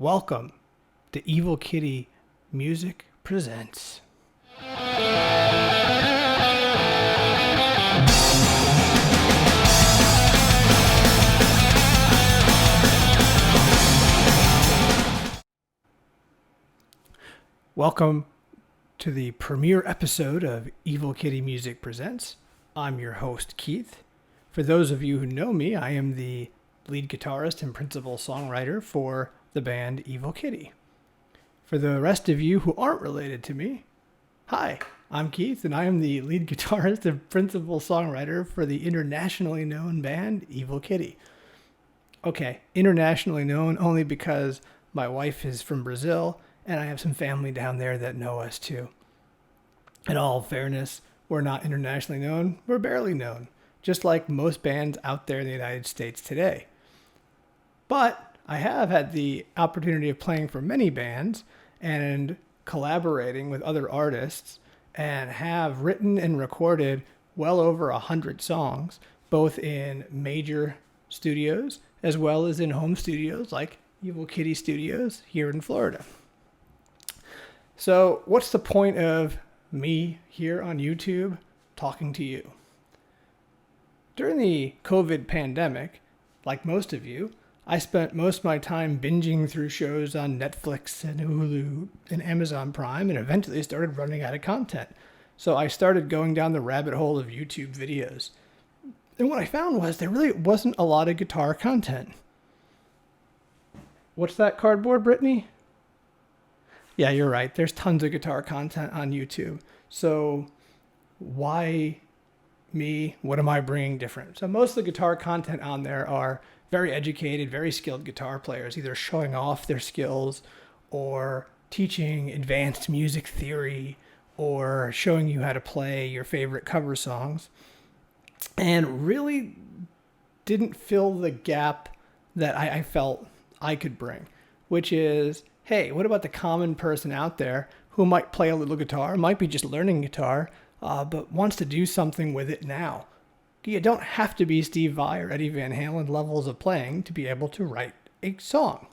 Welcome to Evil Kitty Music Presents. Welcome to the premiere episode of Evil Kitty Music Presents. I'm your host, Keith. For those of you who know me, I am the lead guitarist and principal songwriter for the band Evil Kitty. For the rest of you who aren't related to me, hi, I'm Keith, and I am the lead guitarist and principal songwriter for the internationally known band Evil Kitty. Okay, internationally known only because my wife is from Brazil, and I have some family down there that know us too. In all fairness, we're not internationally known, we're barely known, just like most bands out there in the United States today. But I have had the opportunity of playing for many bands and collaborating with other artists, and have written and recorded well over 100 songs, both in major studios as well as in home studios like Evil Kitty Studios here in Florida. So what's the point of me here on YouTube talking to you? During the COVID pandemic, like most of you, I spent most of my time binging through shows on Netflix and Hulu and Amazon Prime, and eventually started running out of content. So I started going down the rabbit hole of YouTube videos. And what I found was there really wasn't a lot of guitar content. What's that cardboard, Brittany? Yeah, you're right. There's tons of guitar content on YouTube. So why me? What am I bringing different? So most of the guitar content on there are very educated, very skilled guitar players, either showing off their skills or teaching advanced music theory or showing you how to play your favorite cover songs, and really didn't fill the gap that I felt I could bring, which is, hey, what about the common person out there who might play a little guitar, might be just learning guitar, but wants to do something with it now? You don't have to be Steve Vai or Eddie Van Halen levels of playing to be able to write a song.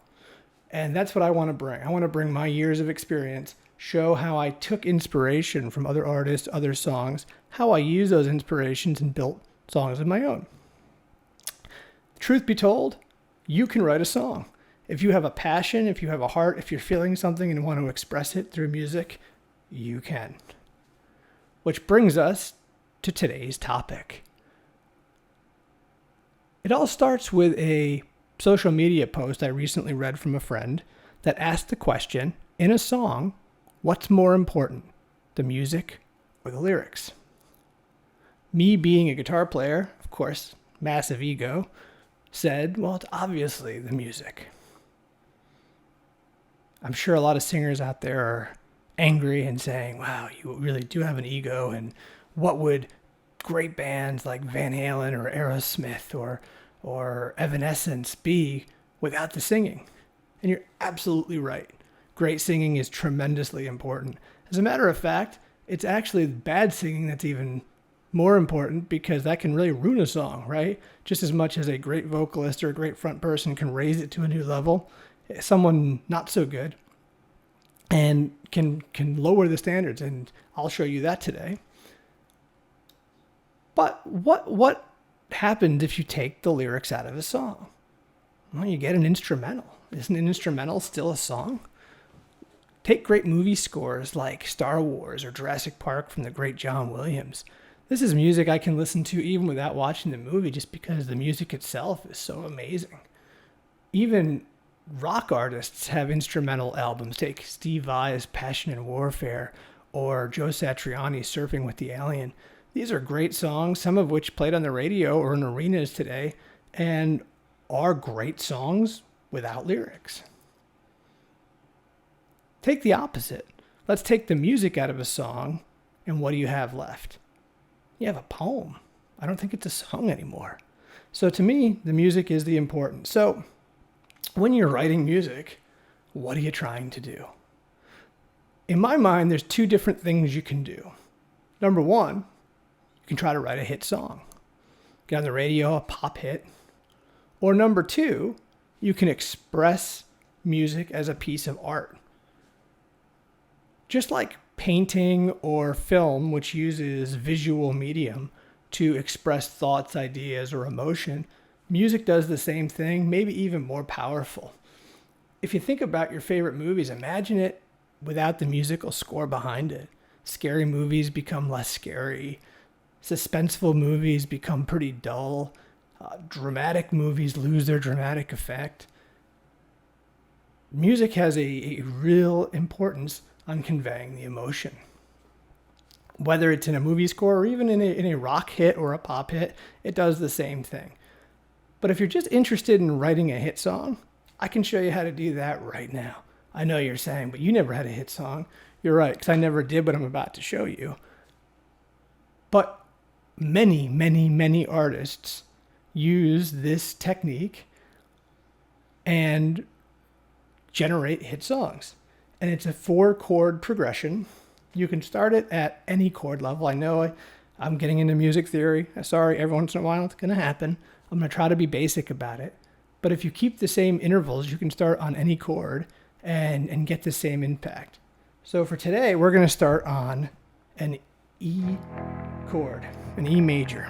And that's what I want to bring. I want to bring my years of experience, show how I took inspiration from other artists, other songs, how I use those inspirations and built songs of my own. Truth be told, you can write a song. If you have a passion, if you have a heart, if you're feeling something and want to express it through music, you can. Which brings us to today's topic. It all starts with a social media post I recently read from a friend that asked the question, in a song, what's more important, the music or the lyrics? Me being a guitar player, of course, massive ego, said, well, it's obviously the music. I'm sure a lot of singers out there are angry and saying, wow, you really do have an ego, and what would great bands like Van Halen or Aerosmith or Evanescence be without the singing? And you're absolutely right. Great singing is tremendously important. As a matter of fact, it's actually bad singing that's even more important, because that can really ruin a song, right? Just as much as a great vocalist or a great front person can raise it to a new level, someone not so good and can lower the standards, and I'll show you that today. But what happens if you take the lyrics out of a song? Well, you get an instrumental. Isn't an instrumental still a song? Take great movie scores like Star Wars or Jurassic Park from the great John Williams. This is music I can listen to even without watching the movie, just because the music itself is so amazing. Even rock artists have instrumental albums. Take Steve Vai's Passion and Warfare or Joe Satriani's Surfing with the Alien. These are great songs, some of which played on the radio or in arenas today, and are great songs without lyrics. Take the opposite. Let's take the music out of a song, and what do you have left? You have a poem. I don't think it's a song anymore. So to me, the music is the important. So when you're writing music, what are you trying to do? In my mind, there's two different things you can do. Number one, you can try to write a hit song. Get on the radio, a pop hit. Or number two, you can express music as a piece of art. Just like painting or film, which uses visual medium to express thoughts, ideas, or emotion, music does the same thing, maybe even more powerful. If you think about your favorite movies, imagine it without the musical score behind it. Scary movies become less scary. Suspenseful movies become pretty dull. Dramatic movies lose their dramatic effect. Music has a real importance on conveying the emotion. Whether it's in a movie score or even in a rock hit or a pop hit, it does the same thing. But if you're just interested in writing a hit song, I can show you how to do that right now. I know you're saying, but you never had a hit song. You're right, because I never did what I'm about to show you. But many, many, many artists use this technique and generate hit songs. And it's a 4-chord progression. You can start it at any chord level. I know I'm getting into music theory. Sorry, every once in a while it's going to happen. I'm going to try to be basic about it. But if you keep the same intervals, you can start on any chord and get the same impact. So for today, we're going to start on an E chord, an E major.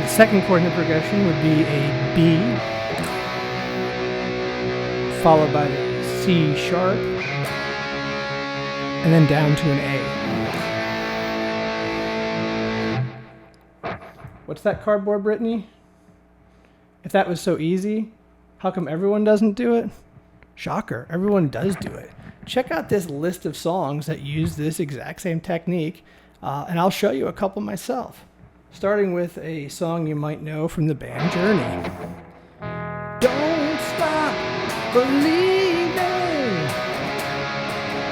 The second chord in the progression would be a B, followed by the C sharp, and then down to an A. What's that cardboard, Brittany? If that was so easy, how come everyone doesn't do it? Shocker, everyone does do it. Check out this list of songs that use this exact same technique, and I'll show you a couple myself. Starting with a song you might know from the band Journey. Don't stop believing.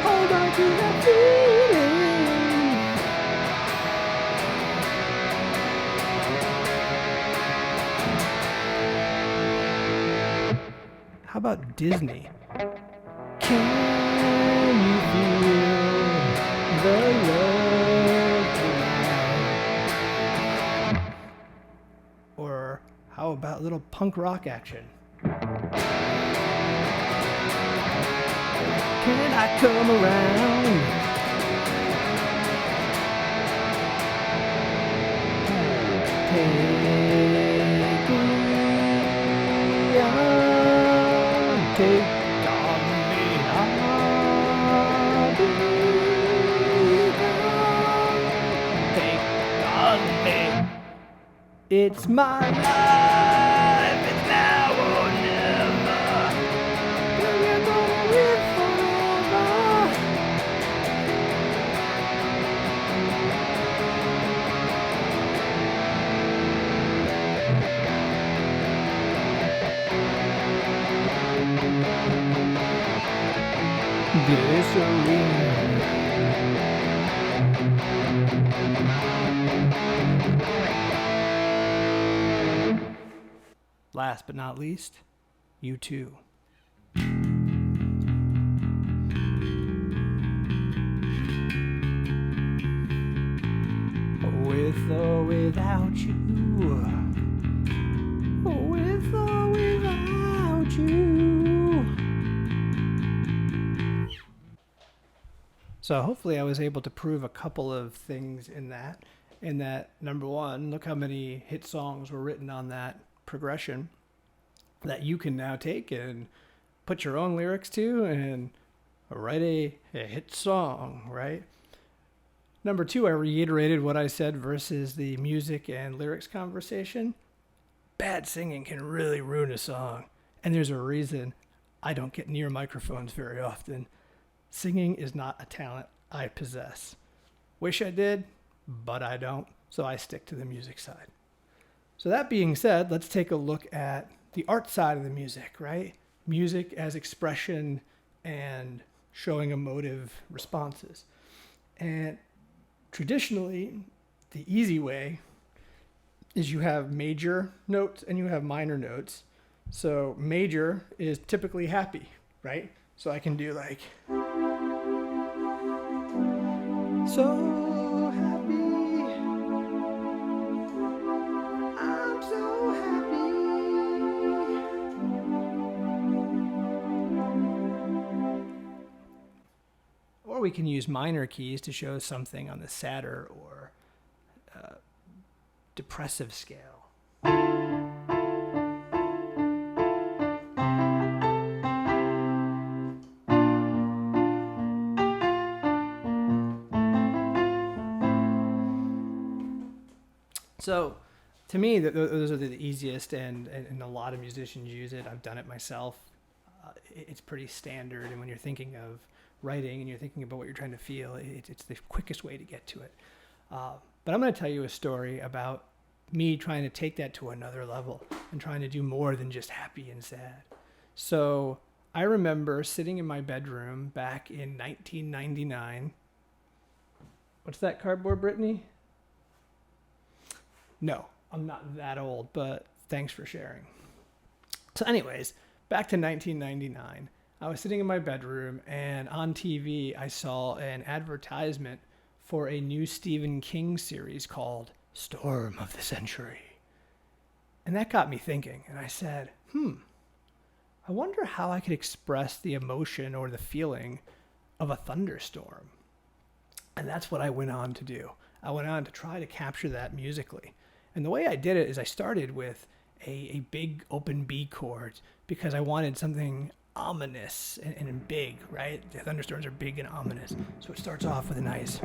Hold on to that feeling. How about Disney? Can you feel the love tonight? Or how about a little punk rock action? Can I come around? Take me on, take on me, take on me. It's my life, it's now or never. We're gonna live forever. Glycerine. Last but not least, U2. With or without you. With or without you. So hopefully I was able to prove a couple of things in that. Number one, look how many hit songs were written on that progression that you can now take and put your own lyrics to and write a hit song, right? Number two, I reiterated what I said versus the music and lyrics conversation. Bad singing can really ruin a song. And there's a reason I don't get near microphones very often. Singing is not a talent I possess. Wish I did, but I don't. So I stick to the music side. So that being said, let's take a look at the art side of the music, right? Music as expression and showing emotive responses. And traditionally, the easy way is you have major notes and you have minor notes. So major is typically happy, right? So I can do like, so happy, I'm so happy. we can use minor keys to show something on the sadder or depressive scale. So to me, those are the easiest, and a lot of musicians use it. I've done it myself. It's pretty standard, and when you're thinking of writing and you're thinking about what you're trying to feel, it's the quickest way to get to it. But I'm going to tell you a story about me trying to take that to another level and trying to do more than just happy and sad. So I remember sitting in my bedroom back in 1999. What's that cardboard, Brittany? No, I'm not that old, but thanks for sharing. So anyways, back to 1999. I was sitting in my bedroom, and on TV, I saw an advertisement for a new Stephen King series called Storm of the Century. And that got me thinking, and I said, I wonder how I could express the emotion or the feeling of a thunderstorm. And that's what I went on to do. I went on to try to capture that musically. And the way I did it is I started with a big open B chord because I wanted something ominous and big, right? The thunderstorms are big and ominous. So it starts off with a nice.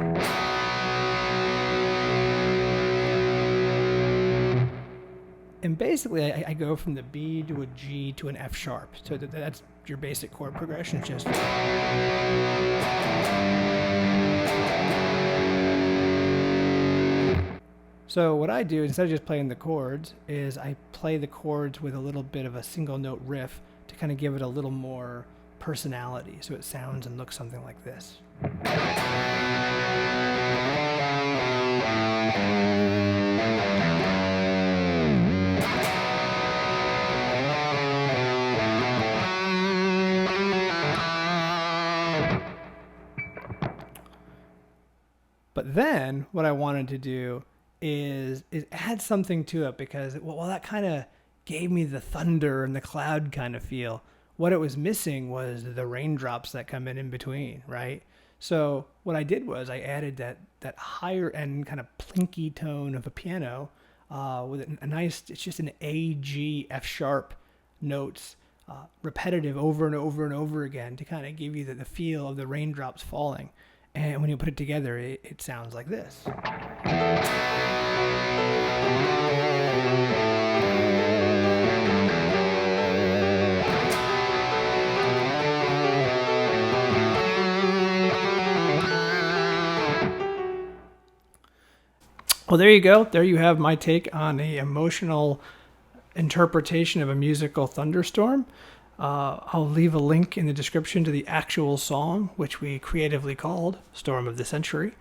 And basically I go from the B to a G to an F sharp. So that's your basic chord progression. It's just. So what I do, instead of just playing the chords, is I play the chords with a little bit of a single note riff to kind of give it a little more personality, so it sounds and looks something like this. But then what I wanted to do is add something to it, because well, that kind of gave me the thunder and the cloud kind of feel. What it was missing was the raindrops that come in between, right? So what I did was I added that higher end kind of plinky tone of a piano with a nice, it's just an A, G, F sharp notes, repetitive over and over and over again to kind of give you the feel of the raindrops falling. And when you put it together, it sounds like this. Well, there you go. There you have my take on a emotional interpretation of a musical thunderstorm. I'll leave a link in the description to the actual song, which we creatively called Storm of the Century.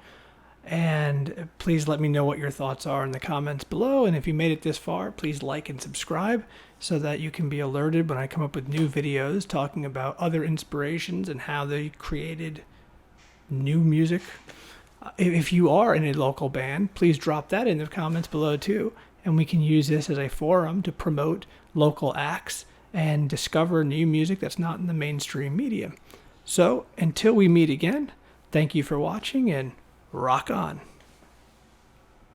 And please let me know what your thoughts are in the comments below. And if you made it this far, please like and subscribe so that you can be alerted when I come up with new videos talking about other inspirations and how they created new music. If you are in a local band, please drop that in the comments below too. And we can use this as a forum to promote local acts and discover new music that's not in the mainstream media. So until we meet again, thank you for watching and rock on.